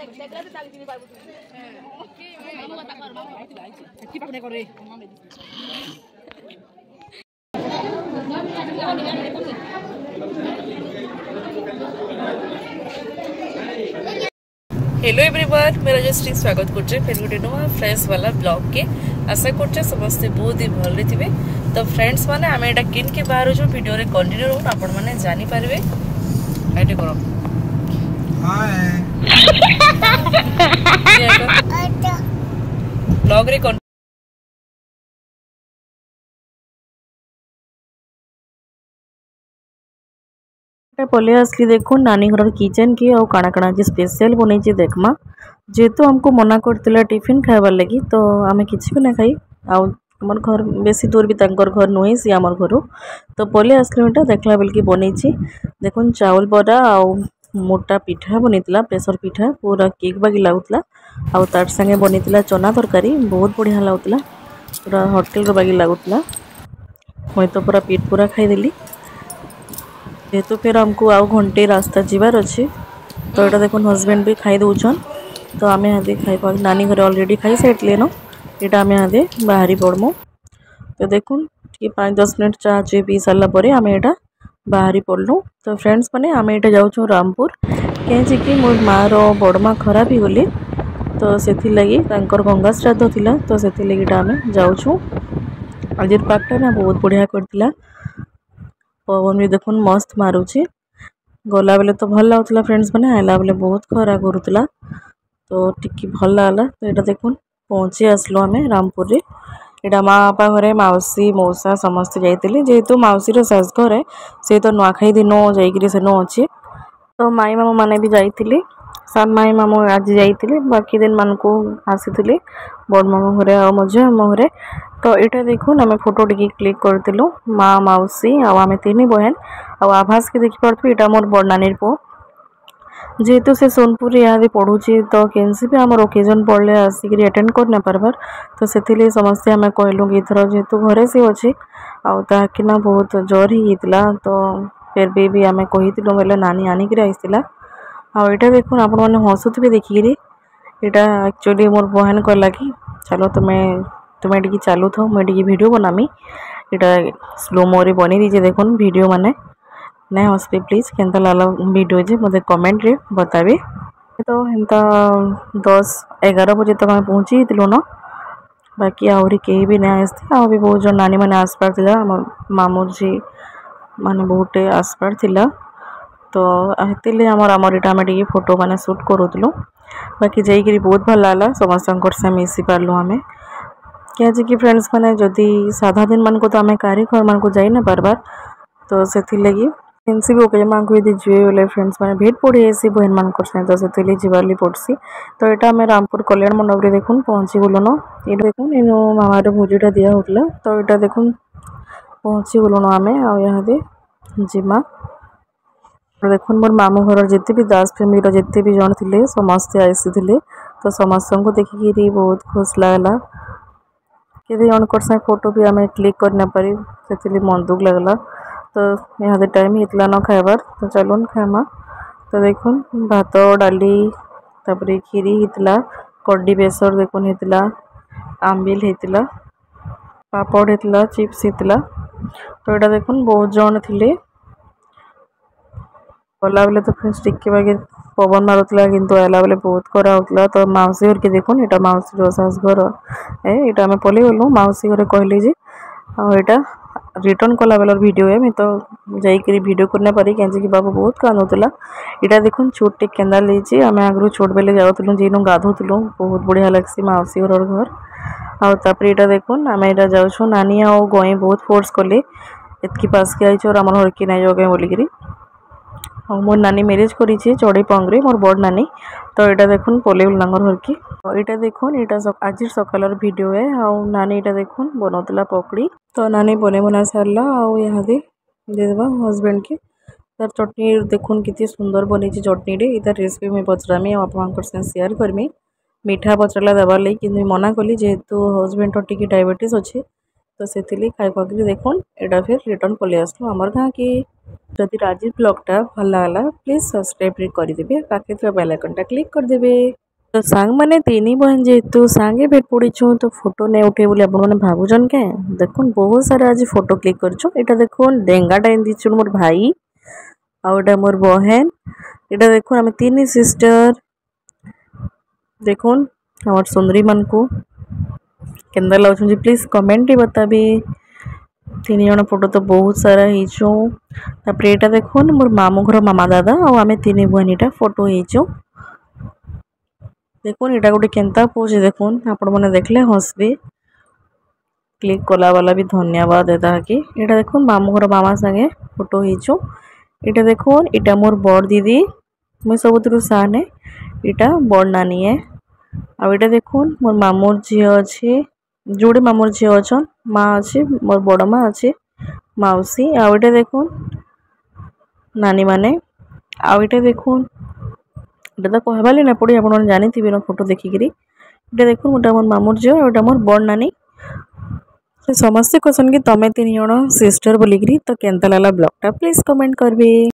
Hello everyone, मेरा just स्वागत करछे फिर गोटे नुआ फ्रेश वाला ब्लॉग के। आशा करछे समस्ते बहुत ही भल थे। तो फ्रेंड्स माने आम एटा किन के बाहर जो वीडियो रे कंटिन्यू रहून आपण माने जानि पारबे। एटे करो हाय ब्लॉग रे पले आसली देखो नानी घर किचन की और काना काना जी स्पेशल बन देखमा। जेहेतु हमको मना करथिला टिफिन खाइबार लगी तो आमे किछि भी ना खाई आमर घर बेसी दूर भी तांकर घर नुहे सी आमर घर तो पले आसली एटा देखला बेल की बनी देखुन चावल बरा आ मोटा पिठा बनीला प्रेशर पिठा पूरा केक बागी लगुला आउ तार संगे बनीला चना तरकारी बहुत बढ़िया लगुला पूरा होटेल बागी लगुला। मुई तो पूरा पेट पूरा खाईदेली जेहेतु फिर हमको आउ घंटे रास्ता जीवार अच्छे तो यहाँ देखो हस्बैंड भी खाई दौन तो आम यहाँ खाई नानी घर ऑलरेडी खाई सारे न यहाँ आम यहाँ बाहरी पड़मु। तो देखो 5-10 मिनट चाह चे पी सारापर आम यहाँ बाहरी पड़लु। तो फ्रेंड्स मैंने आम यहाँ जाऊँ रामपुर कहीं मो माँ बड़ माँ खराब ही गली तो से लगी गंगा श्राद्ध थिला तो से लगी आम जाऊँ। आज पार्कटा ना बहुत बढ़िया करथिला पवन भी देखुन मस्त मारुची गला बेले तो भल लगुला फ्रेंड्स मैंने आइला बेले बहुत खरा करूला तो टिकी भल लगला। तो यहाँ देखुन पहुँची आसलु आम रामपुर रे यहाँ माँ बापा घरे मौसी मौसा समस्ते जाइए जेहेतु मौसी सास घर से तो नुआखाई दिन जाइए सेन अच्छे तो माई मामू मैंने भी जाइए सान माई मामू आज जाइए बाकी दिन मान को आसी बड़ मामू घरे आ मझा मामू घरे। तो यहाँ देखो आम फोटो टी क्लिक करूँ माँ मौसी आम 3 बहन आभास के देखिपे यहाँ मोर बड़ नानी पु जेहेतु से सोनपुर यहाँ पढ़ुची तो कैसी भी आम ओकेजन पड़े आसिक अटेंड कर ना पार्बार तो से समस्ते आम कहलु कि इथर जेहेतु घरे सी अच्छी आना बहुत जर ही तो फिर भी आम कहीलु बोले नानी आनिक आईला आईटा देखो आप हसुवे देखिकी यहाँ एक्चुअली मोर बहन कहला कि चलो तुम्हें टी चलु था मुझे वीडियो बनामी यहाँ स्लो मोरी बनी दीजिए देखो वीडियो माने नहीं Hasbe please Kenta Lala video जे मत कमेंट रे बताबे। तो हेन्ता 10-11 बजे तक आम पहुँची न बाकी आहरी कहीं भी नहीं आसती आ भी बहुत जन नानी मैंने आसपार थिला मामू जी माने बहुत आसपार थिला तो हेतिले आमर यहाँ आम टी फोटो मैंने शूट करूँ बाकी जाइए बहुत भल लगला समस्त मिसी पार्लु आम क्या फ्रेंड्स मैंने जदि साधा दिन मान को तो आम कारी घर मान को जाई ना पार्बार तो से लगी कैसी भी ओके माँ को यदि जुए बोले फ्रेंड्स मैंने भेट पड़ी ऐसी बहन मान तो से जीवाली पड़सी। तो यहाँ आम रामपुर कल्याण मंडप रे देखुन पहुँची गलु न ये देखुन इन मामार भोजीटा दिया होता तो यहाँ देखुन पहुँची गलुन आम यहाँ जिमा देखुन मोर मामू घर जिते भी दास फैमिली जिते भी जन थे समस्ते आसी तो समस्त को देखिकी बहुत खुश लगला कि जनकर साथ फोटो भी आम क्लिक कर ना पारी से मन दुख लगला। तो यहाँ टाइम होता न खाइबार तो चलुन खाइमा। तो देखुन भात डाली तापर खीरी होता कड्डी बेसर देखुन होता आंबिल होता पापड़ होता चिप्स होता। तो यहाँ देखुन बहुत जन थे गला बेले तो फ्रेंड्स टिके बागे पवन मारूला किंतु आला बेले बहुत खरा होता। तो मौसी घर के देखुन यहाँ मौसी सास घर है यहाँ आम पलि गलु मौसी घर कहली जे यहाँ रिटर्न कला बेलर वीडियो है मैं तो जाइए वीडियो करना पारी कहीं बाबू बहुत कांदुला। यहाँ देखुन छोटे केंदा लेचे आम आगु छोट बेले जाऊँ जेनु गाधुलु बहुत बढ़िया लगसी मौसी घर आपर यहाँ देखुन आम यहाँ जाऊँ नानी आ गई बहुत फोर्स कले एतकी पास के आई आम घर की नहीं जगह बोलिकी मोर नानी मैरिज करी चढ़ई पंगरे मोर बड़ नानी। तो यहाँ देखुन पलैल घर की यहाँ देखुन यहाँ आज सकाल वीडियो है नानी यहाँ देखुन बनाला पकड़ी तो नानी बना सारा यहाँ देदेबा हस्बैंड के तार चटनी देखुन कितनी सुंदर बनी चटनी रे इतार रेसिपी मुझे पचरामी आप सेयार करमी मीठा पचराला देवार लगी कि मना कली जेहेतु हस्बैंड टी डायबिटीज अच्छे तो से खाई पकड़ी देखुन यहाँ फिर रिटर्न पलि आसलु आमर गाँ की। जदि राजीव ब्लॉगटा भल लागला प्लीज सब्सक्राइब करदेवे पाखे थे बेल आइकनटा क्लिक करदेवे। तो सांग मैंने तीन बहन जेहेतु सांगे भेट पड़ीछू तो फोटो नहीं उठे बोली आपने भावुन क्या देखुन बहुत सारा आज फोटो क्लिक कर देखुन डेंगाटा एमती मोर भाई आउटा मोर बहन यहाँ देखुन आम तीन सिस्टर देखुन हमार सुंदरी मान को केंदा लगुच प्लीज कमेंट बताबी। तीन जन फोटो तो बहुत सारा होपर यहाँ देखुन मोर मामू घर मामा दादा और आम तीन बहन यहाँ फोटो हो देखुन यहाँ गोटे केन्ता पोज देखुन आपण मैंने देखले हंसबे क्लिक कला वाला भी धन्यवाद एदा कि यहाँ देखुन मामू घर मामा संगे फोटो हो यहाँ देखुन यहाँ मोर बड़ दीदी मुई सब साने यहाँ बड़ नानी है आ यहाँ देखुन मोर मामूर झी अच्छे जोड़े मामूर झी अच्छन माँ अच्छे मोर बड़ माँ अच्छे मौसी आ यहाँ देखुन नानी माने आ यहाँ देखुन यहाँ तो कहबाली ना पड़ी आप जानी फोटो देखिकी यहाँ देखुन गोटा मोर मामूर झील गोटा मोर बड़ नानी समस्ते कहसन कि तमें तीन जन सिस्टर बोलिकी तो केन्ता लागला ब्लॉगटा प्लीज कमेंट करबे।